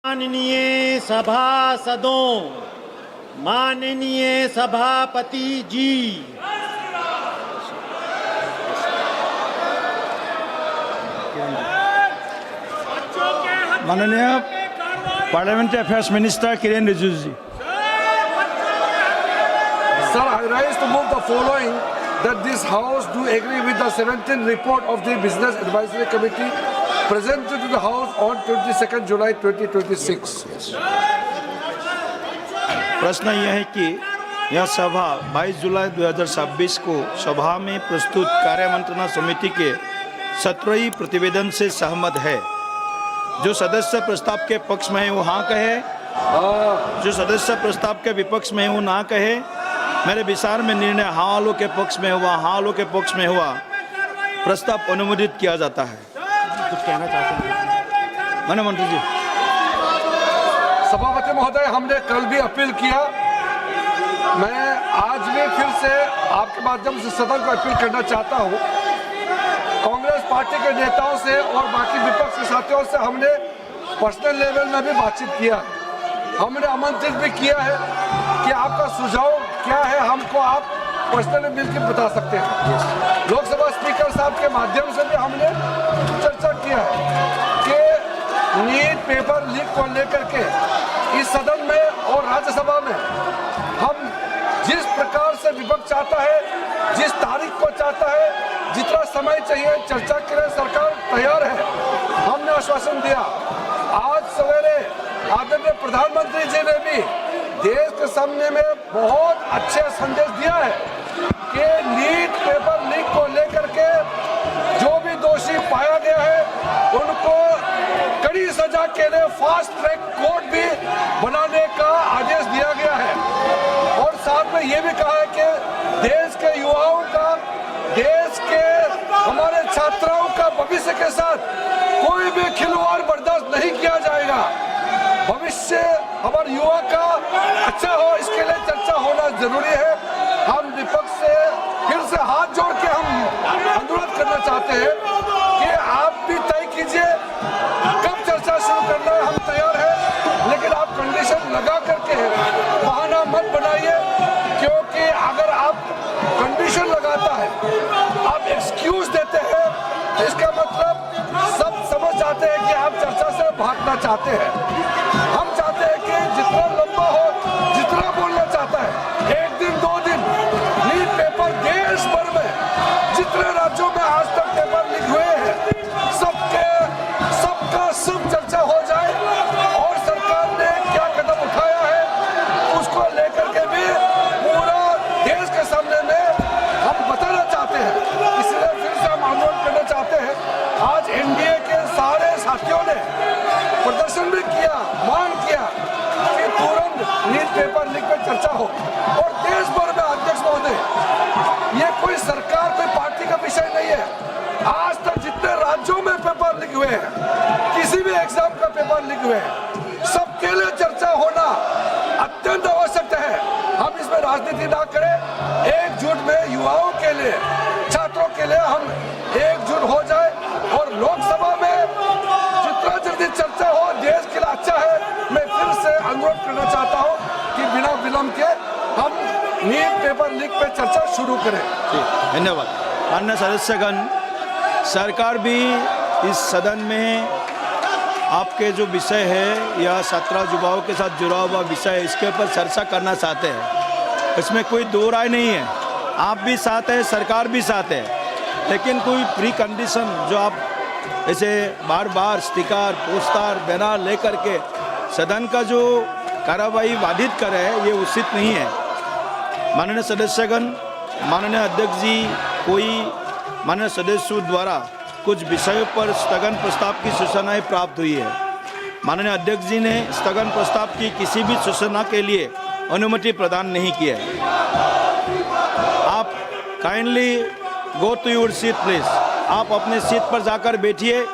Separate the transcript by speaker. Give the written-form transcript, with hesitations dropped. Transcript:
Speaker 1: माननीय सभासदों, माननीय सभापति जी,
Speaker 2: माननीय parliamentary affairs minister Kiren Rijiju ji.
Speaker 3: Sir, I rise to move the following, that this House do agree with the 17th report of the Business Advisory Committee presented to the House on 22nd July 2026.
Speaker 2: प्रश्न यह है कि यह सभा 22 जुलाई 2026 को सभा में प्रस्तुत कार्य मंत्रणा समिति के 17वें प्रतिवेदन से सहमत है। जो सदस्य प्रस्ताव के पक्ष में है वो हाँ कहे, जो सदस्य प्रस्ताव के विपक्ष में है वो ना कहे। मेरे विचार में निर्णय हाँ वालों के पक्ष में हुआ, हाँ वालों के पक्ष में हुआ, प्रस्ताव अनुमोदित किया जाता है।
Speaker 1: कुछ कहना चाहते हैं
Speaker 2: माननीय मंत्री जी।
Speaker 3: सभापति महोदय, हमने कल भी अपील किया, मैं आज भी फिर से आपके माध्यम से सदन को अपील करना चाहता हूं। कांग्रेस पार्टी के नेताओं से और बाकी विपक्ष के साथियों से हमने पर्सनल लेवल में भी बातचीत किया है। हमने आमंत्रित भी किया है कि आपका सुझाव क्या है, हमको आप पर्सनली मिलकर बता सकते हैं। लोकसभा स्पीकर साहब के माध्यम से भी हमने चर्चा किया है कि नीट पेपर लीक को लेकर के इस सदन में और राज्यसभा में हम जिस प्रकार से विपक्ष चाहता है, जिस तारीख को चाहता है, जितना समय चाहिए चर्चा के लिए सरकार तैयार है। हमने आश्वासन दिया। आज सवेरे आदरणीय प्रधानमंत्री जी ने भी देश के सामने में बहुत अच्छे संदेश दिया है कि नीट पेपर लीक को लेकर के जो भी दोषी पाया गया है उनको कड़ी सजा के लिए फास्ट ट्रैक कोर्ट भी बनाने का आदेश दिया गया है। और साथ में ये भी कहा है कि देश के युवाओं का, देश के हमारे छात्राओं का भविष्य के साथ कोई भी खिलवाड़ बर्दाश्त नहीं किया जाएगा। भविष्य हमारे युवा का अच्छा हो, इसके लिए चर्चा होना जरूरी है। हम विपक्ष से फिर से हाथ जोड़ के हम अनुरोध करना चाहते हैं कि आप भी तय कीजिए कब चर्चा शुरू करना है, हम तैयार हैं, लेकिन आप कंडीशन लगा करके बहाना मत बनाइए, क्योंकि अगर आप कंडीशन लगाता है, आप एक्सक्यूज देते हैं, तो इसका मतलब सब समझ जाते हैं कि आप चर्चा से भागना चाहते हैं। हम चाहते हैं कि जितना लंबा हो, जितना बोलना चाहता है, 1 दिन 2 दिन लीक पेपर देश भर में जितने राज्यों में आज तक पेपर लीक हुए हैं सबका सब चर्चा हो जाए और सरकार ने क्या कदम उठाया है उसको लेकर के भी पूरा देश के सामने में हम बताना चाहते हैं। इसलिए फिर से हम अनुरोध करना चाहते हैं, आज एनडीए के सारे साथियों ने प्रदर्शन भी किया, मांग किया कि तुरंत नीट पेपर लीक पर चर्चा हो। और देश भर में अध्यक्ष महोदय, ये कोई सरकार, कोई पार्टी का विषय नहीं है। आज तक जितने राज्यों में पेपर लीक हुए हैं, किसी भी एग्जाम का पेपर लीक हुए हैं, सबके लिए चर्चा होना अत्यंत आवश्यक है। हम इसमें राजनीति ना करें, एकजुट में युवाओं के लिए, छात्रों के लिए हम एकजुट हो जाए और लोकसभा में जितना जल्दी चर्चा हो, देश के लिए अच्छा है। मैं फिर से अनुरोध करना चाहता हूं कि बिना विलंब के हम नीट पेपर लीक पे चर्चा शुरू करें।
Speaker 2: धन्यवाद। अन्य सदस्यगण, सरकार भी इस सदन में आपके जो विषय है या 17 युवाओं के साथ जुड़ा हुआ विषय है, इसके ऊपर चर्चा करना चाहते हैं। इसमें कोई दो राय नहीं है। आप भी साथ है, सरकार भी साथ है, लेकिन कोई प्री कंडीशन जो आप ऐसे बार बार स्टिकर, पोस्टर, बैनर लेकर के सदन का जो कार्रवाई बाधित करे, ये उचित नहीं है। माननीय सदस्यगण, माननीय अध्यक्ष जी, कोई माननीय सदस्यों द्वारा कुछ विषयों पर स्थगन प्रस्ताव की सूचनाएं प्राप्त हुई है। माननीय अध्यक्ष जी ने स्थगन प्रस्ताव की किसी भी सूचना के लिए अनुमति प्रदान नहीं की है। आप kindly go to your seat please. आप अपने सीट पर जाकर बैठिए।